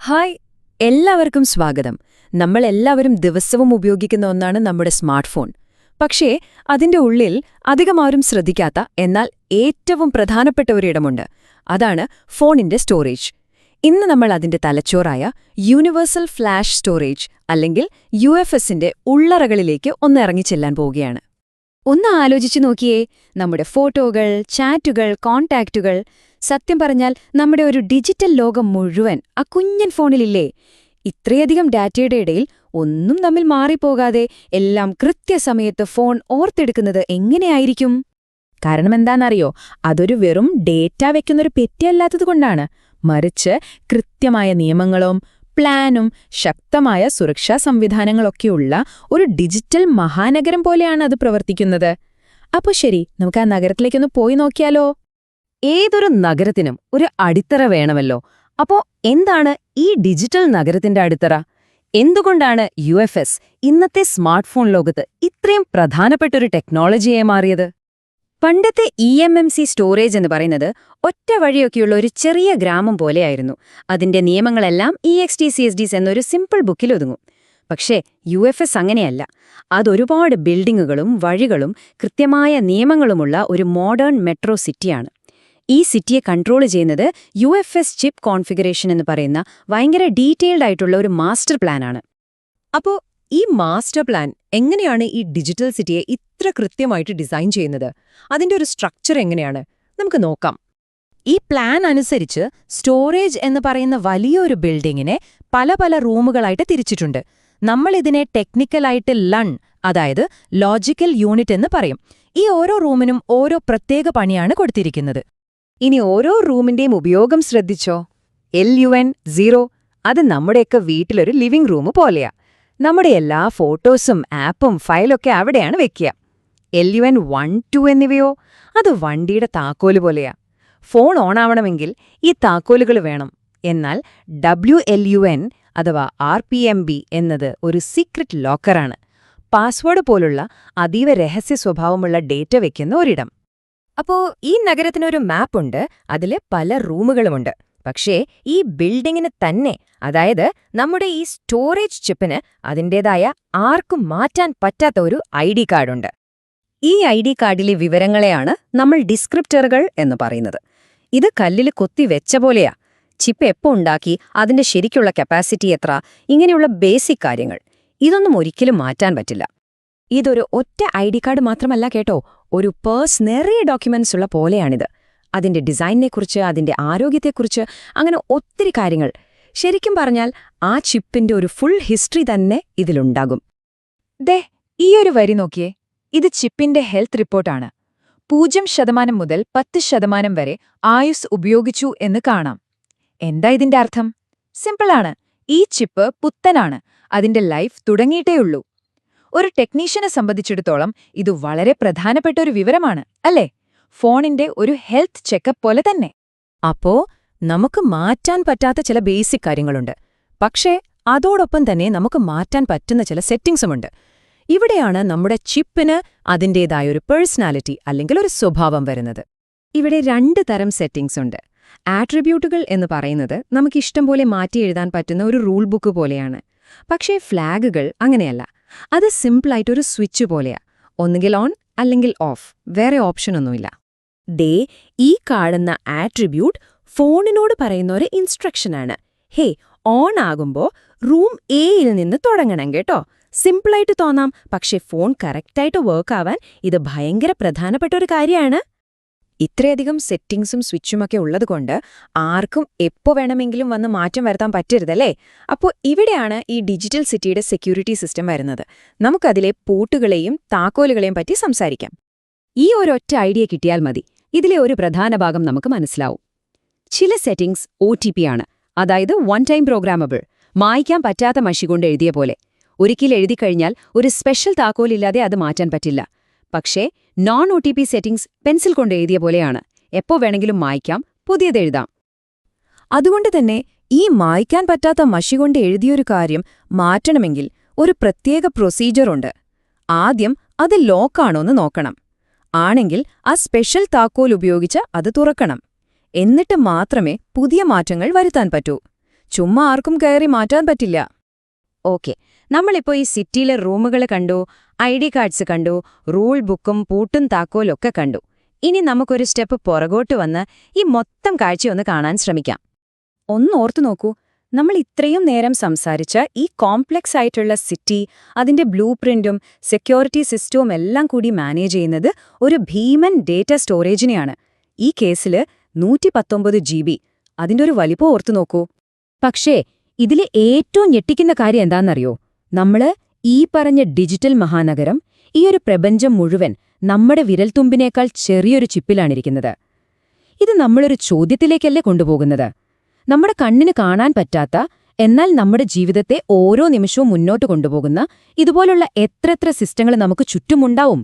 Hi, എല്ലാവർക്കും സ്വാഗതം. നമ്മളെല്ലാവരും ദിവസവും ഉപയോഗിക്കുന്ന ഒന്നാണ് നമ്മുടെ സ്മാർട്ട് ഫോൺ. പക്ഷേ അതിന്റെ ഉള്ളിൽ അധികമാരും ശ്രദ്ധിക്കാത്ത എന്നാൽ ഏറ്റവും പ്രധാനപ്പെട്ട ഒരിടമുണ്ട്. അതാണ് ഫോണിന്റെ സ്റ്റോറേജ്. ഇന്ന് നമ്മൾ അതിന്റെ തലച്ചോറായ യൂണിവേഴ്സൽ ഫ്ലാഷ് സ്റ്റോറേജ് അല്ലെങ്കിൽ UFSന്റെ ഉള്ളറകളിലേക്ക് ഒന്ന് ഇറങ്ങിച്ചെല്ലാൻ പോവുകയാണ്. ഒന്ന് ആലോചിച്ചു നോക്കിയേ, നമ്മുടെ ഫോട്ടോകൾ, ചാറ്റുകൾ, കോൺടാക്റ്റുകൾ, സത്യം പറഞ്ഞാൽ നമ്മുടെ ഒരു ഡിജിറ്റൽ ലോകം മുഴുവൻ ആ കുഞ്ഞൻ ഫോണിലില്ലേ? ഇത്രയധികം ഡാറ്റയുടെ ഇടയിൽ ഒന്നും തമ്മിൽ മാറിപ്പോകാതെ എല്ലാം കൃത്യസമയത്ത് ഫോൺ ഓർത്തെടുക്കുന്നത് എങ്ങനെയായിരിക്കും? കാരണം എന്താണെന്നറിയോ? അതൊരു വെറും ഡേറ്റ വെക്കുന്നൊരു പെറ്റിയല്ലാത്തതുകൊണ്ടാണ്. മറിച്ച് കൃത്യമായ നിയമങ്ങളും പ്ലാനും ശക്തമായ സുരക്ഷാ സംവിധാനങ്ങളൊക്കെയുള്ള ഒരു ഡിജിറ്റൽ മഹാനഗരം പോലെയാണ് അത് പ്രവർത്തിക്കുന്നത്. അപ്പോൾ ശരി, നമുക്ക് ആ നഗരത്തിലേക്കൊന്ന് പോയി നോക്കിയാലോ? ഏതൊരു നഗരത്തിനും ഒരു അടിത്തറ വേണമല്ലോ. അപ്പോ എന്താണ് ഈ ഡിജിറ്റൽ നഗരത്തിന്റെ അടിത്തറ? എന്തുകൊണ്ടാണ് UFS ഇന്നത്തെ സ്മാർട്ട് ഫോൺ ലോകത്ത് ഇത്രയും പ്രധാനപ്പെട്ടൊരു ടെക്നോളജിയായി മാറിയത്? പണ്ടത്തെ eMMC സ്റ്റോറേജ് എന്ന് പറയുന്നത് ഒറ്റ വഴിയൊക്കെയുള്ള ഒരു ചെറിയ ഗ്രാമം പോലെയായിരുന്നു. അതിന്റെ നിയമങ്ങളെല്ലാം EXTCSDs എന്നൊരു സിമ്പിൾ ബുക്കിൽ ഒതുങ്ങും. പക്ഷേ UFS അങ്ങനെയല്ല. അതൊരുപാട് ബിൽഡിങ്ങുകളും വഴികളും കൃത്യമായ നിയമങ്ങളുമുള്ള ഒരു മോഡേൺ മെട്രോ സിറ്റിയാണ്. ഈ സിറ്റിയെ കൺട്രോൾ ചെയ്യുന്നത് UFS ചിപ്പ് കോൺഫിഗറേഷൻ എന്ന് പറയുന്ന ഭയങ്കര ഡീറ്റെയിൽഡ് ആയിട്ടുള്ള ഒരു മാസ്റ്റർ പ്ലാനാണ്. അപ്പോൾ ഈ മാസ്റ്റർ പ്ലാൻ എങ്ങനെയാണ് ഈ ഡിജിറ്റൽ സിറ്റിയെ ഇത്ര കൃത്യമായിട്ട് ഡിസൈൻ ചെയ്യുന്നത്? അതിന്റെ ഒരു സ്ട്രക്ചർ എങ്ങനെയാണ്? നമുക്ക് നോക്കാം. ഈ പ്ലാൻ അനുസരിച്ച് സ്റ്റോറേജ് എന്ന് പറയുന്ന വലിയൊരു ബിൽഡിങ്ങിനെ പല പല റൂമുകളായിട്ട് തിരിച്ചിട്ടുണ്ട്. നമ്മളിതിനെ ടെക്നിക്കലായിട്ട് LUN, അതായത് ലോജിക്കൽ യൂണിറ്റ് എന്ന് പറയും. ഈ ഓരോ റൂമിനും ഓരോ പ്രത്യേക പണിയാണ് കൊടുത്തിരിക്കുന്നത്. ഇനി ഓരോ റൂമിന്റെയും ഉപയോഗം ശ്രദ്ധിച്ചോ? LUN 0 അത് നമ്മുടെയൊക്കെ വീട്ടിലൊരു ലിവിംഗ് റൂം പോലെയാ. നമ്മുടെ എല്ലാ ഫോട്ടോസും ആപ്പും ഫയലൊക്കെ അവിടെയാണ് വെക്കുക. LUN 1, 2 എന്നിവയോ അത് വണ്ടിയുടെ താക്കോല് പോലെയാ. ഫോൺ ഓണാവണമെങ്കിൽ ഈ താക്കോലുകൾ വേണം. എന്നാൽ WLUN അഥവാ RPMB എന്നത് ഒരു സീക്രട്ട് ലോക്കറാണ്. പാസ്വേഡ് പോലുള്ള അതീവ രഹസ്യ സ്വഭാവമുള്ള ഡേറ്റ വെക്കുന്ന ഒരിടം. അപ്പോ ഈ നഗരത്തിനൊരു മാപ്പുണ്ട്, അതില് പല റൂമുകളുമുണ്ട്. പക്ഷേ ഈ ബിൽഡിങ്ങിന് തന്നെ, അതായത് നമ്മുടെ ഈ സ്റ്റോറേജ് ചിപ്പിന് അതിൻ്റേതായ ആർക്കും മാറ്റാൻ പറ്റാത്ത ഒരു ID കാർഡുണ്ട്. ഈ ID കാർഡിലെ വിവരങ്ങളെയാണ് നമ്മൾ ഡിസ്ക്രിപ്റ്ററുകൾ എന്ന് പറയുന്നത്. ഇത് കല്ലിൽ കൊത്തി വെച്ച പോലെയാ. ചിപ്പ് എപ്പോൾ ഉണ്ടാക്കി, അതിന്റെ ശരിക്കുള്ള കപ്പാസിറ്റി എത്ര, ഇങ്ങനെയുള്ള ബേസിക് കാര്യങ്ങൾ. ഇതൊന്നും ഒരിക്കലും മാറ്റാൻ പറ്റില്ല. ഇതൊരു ഒറ്റ ID കാർഡ് മാത്രമല്ല കേട്ടോ, ഒരു പേഴ്സ് നിറയെ ഡോക്യുമെന്റ്സ് ഉള്ള പോലെയാണിത്. അതിന്റെ ഡിസൈനിനെക്കുറിച്ച്, അതിന്റെ ആരോഗ്യത്തെക്കുറിച്ച്, അങ്ങനെ ഒത്തിരി കാര്യങ്ങൾ. ശരിക്കും പറഞ്ഞാൽ ആ ചിപ്പിന്റെ ഒരു ഫുൾ ഹിസ്റ്ററി തന്നെ ഇതിലുണ്ടാകും. ഈയൊരു വരി നോക്കിയേ, ഇത് ചിപ്പിന്റെ ഹെൽത്ത് റിപ്പോർട്ടാണ്. 0% മുതൽ 10% വരെ ആയുസ് ഉപയോഗിച്ചു എന്ന് കാണാം. എന്താ ഇതിന്റെ അർത്ഥം? സിമ്പിളാണ്. ഈ ചിപ്പ് പുത്തനാണ്, അതിന്റെ ലൈഫ് തുടങ്ങിയിട്ടേയുള്ളൂ. ഒരു ടെക്നീഷ്യനെ സംബന്ധിച്ചിടത്തോളം ഇത് വളരെ പ്രധാനപ്പെട്ട ഒരു വിവരമാണ്, അല്ലേ? ഫോണിന്റെ ഒരു ഹെൽത്ത് ചെക്കപ്പ് പോലെ തന്നെ. അപ്പോ നമുക്ക് മാറ്റാൻ പറ്റാത്ത ചില ബേസിക് കാര്യങ്ങളുണ്ട്. പക്ഷേ അതോടൊപ്പം തന്നെ നമുക്ക് മാറ്റാൻ പറ്റുന്ന ചില സെറ്റിംഗ്സുമുണ്ട്. ഇവിടെയാണ് നമ്മുടെ ചിപ്പിന് അതിൻ്റേതായൊരു പേഴ്സണാലിറ്റി അല്ലെങ്കിൽ ഒരു സ്വഭാവം വരുന്നത്. ഇവിടെ 2 തരം സെറ്റിംഗ്സ് ഉണ്ട്. ആട്രിബ്യൂട്ടുകൾ എന്ന് പറയുന്നത് നമുക്കിഷ്ടം പോലെ മാറ്റി എഴുതാൻ പറ്റുന്ന ഒരു റൂൾ ബുക്ക് പോലെയാണ്. പക്ഷേ ഫ്ലാഗുകൾ അങ്ങനെയല്ല. അത് സിമ്പിളായിട്ടൊരു സ്വിച്ച് പോലെയാ. ഒന്നുകിൽ ഓൺ അല്ലെങ്കിൽ ഓഫ്, വേറെ ഓപ്ഷനൊന്നുമില്ല. ഈ കാണുന്ന ആട്രിബ്യൂട്ട് ഫോണിനോട് പറയുന്ന ഒരു ഇൻസ്ട്രക്ഷനാണ്. ഓൺ ആകുമ്പോ റൂം Aയിൽ നിന്ന് തുടങ്ങണം കേട്ടോ. സിമ്പിളായിട്ട് തോന്നാം, പക്ഷേ ഫോൺ കറക്റ്റായിട്ട് വർക്ക് ആവാൻ ഇത് ഭയങ്കര പ്രധാനപ്പെട്ട ഒരു കാര്യമാണ്. ഇത്രയധികം സെറ്റിംഗ്സും സ്വിച്ചുമൊക്കെ ഉള്ളതുകൊണ്ട് ആർക്കും എപ്പോ വേണമെങ്കിലും വന്ന് മാറ്റം വരുത്താൻ പറ്റരുതല്ലേ? അപ്പോൾ ഇവിടെയാണ് ഈ ഡിജിറ്റൽ സിറ്റിയുടെ സെക്യൂരിറ്റി സിസ്റ്റം വരുന്നത്. നമുക്കതിലെ പൂട്ടുകളെയും താക്കോലുകളെയും പറ്റി സംസാരിക്കാം. ഈ ഒരൊറ്റ ഐഡിയ കിട്ടിയാൽ മതി. ഇതിലെ ഒരു പ്രധാന ഭാഗം നമുക്ക് മനസ്സിലാവും. ചില സെറ്റിംഗ്സ് OTP ആണ്, അതായത് വൺ ടൈം പ്രോഗ്രാമബിൾ, മായ്ക്കാൻ പറ്റാത്ത മഷി കൊണ്ട് എഴുതിയ പോലെ. ഒരിക്കൽ എഴുതിക്കഴിഞ്ഞാൽ ഒരു സ്പെഷ്യൽ താക്കോലില്ലാതെ അത് മാറ്റാൻ പറ്റില്ല. പക്ഷേ OTP സെറ്റിംഗ്സ് പെൻസിൽ കൊണ്ട് എഴുതിയ പോലെയാണ്. എപ്പോ വേണമെങ്കിലും മായ്ക്കാം, പുതിയതെഴുതാം. അതുകൊണ്ട് തന്നെ ഈ മായ്ക്കാൻ പറ്റാത്ത മഷി കൊണ്ട് എഴുതിയൊരു കാര്യം മാറ്റണമെങ്കിൽ ഒരു പ്രത്യേക പ്രൊസീജിയറുണ്ട്. ആദ്യം അത് ലോക്കാണോന്ന് നോക്കണം. ആണെങ്കിൽ ആ സ്പെഷ്യൽ താക്കോൽ ഉപയോഗിച്ച് അത് തുറക്കണം. എന്നിട്ട് മാത്രമേ പുതിയ മാറ്റങ്ങൾ വരുത്താൻ പറ്റൂ. ചുമ്മാ ആർക്കും കയറി മാറ്റാൻ പറ്റില്ല. ഓക്കെ, നമ്മളിപ്പോ ഈ സിറ്റിയിലെ റൂമുകൾ കണ്ടു, ID കാർഡ്സ് കണ്ടു, റൂൾ ബുക്കും പൂട്ടും താക്കോലൊക്കെ കണ്ടു. ഇനി നമുക്കൊരു സ്റ്റെപ്പ് പുറകോട്ട് വന്ന് ഈ മൊത്തം കാഴ്ചയൊന്ന് കാണാൻ ശ്രമിക്കാം. ഒന്ന് ഓർത്തു നോക്കൂ, നമ്മൾ ഇത്രയും നേരം സംസാരിച്ച ഈ കോംപ്ലക്സ് ആയിട്ടുള്ള സിറ്റി, അതിന്റെ ബ്ലൂ പ്രിന്റും സെക്യൂരിറ്റി സിസ്റ്റവും എല്ലാം കൂടി മാനേജ് ചെയ്യുന്നത് ഒരു ഭീമൻ ഡേറ്റ സ്റ്റോറേജിനെയാണ്. ഈ കേസില് 119 GB. അതിന്റെ ഒരു വലിപ്പം ഓർത്തു നോക്കൂ. പക്ഷേ ഇതിലെ ഏറ്റവും ഞെട്ടിക്കുന്ന കാര്യം എന്താണെന്നറിയോ? നമ്മള് ഈ പറഞ്ഞ ഡിജിറ്റൽ മഹാനഗരം, ഈ ഒരു പ്രപഞ്ചം മുഴുവൻ നമ്മുടെ വിരൽത്തുമ്പിനേക്കാൾ ചെറിയൊരു ചിപ്പിലാണിരിക്കുന്നത്. ഇത് നമ്മളൊരു ചോദ്യത്തിലേക്കല്ലേ കൊണ്ടുപോകുന്നത്? നമ്മുടെ കണ്ണിന് കാണാൻ പറ്റാത്ത, എന്നാൽ നമ്മുടെ ജീവിതത്തെ ഓരോ നിമിഷവും മുന്നോട്ട് കൊണ്ടുപോകുന്ന ഇതുപോലുള്ള എത്ര സിസ്റ്റങ്ങൾ നമുക്ക് ചുറ്റുമുണ്ടാവും?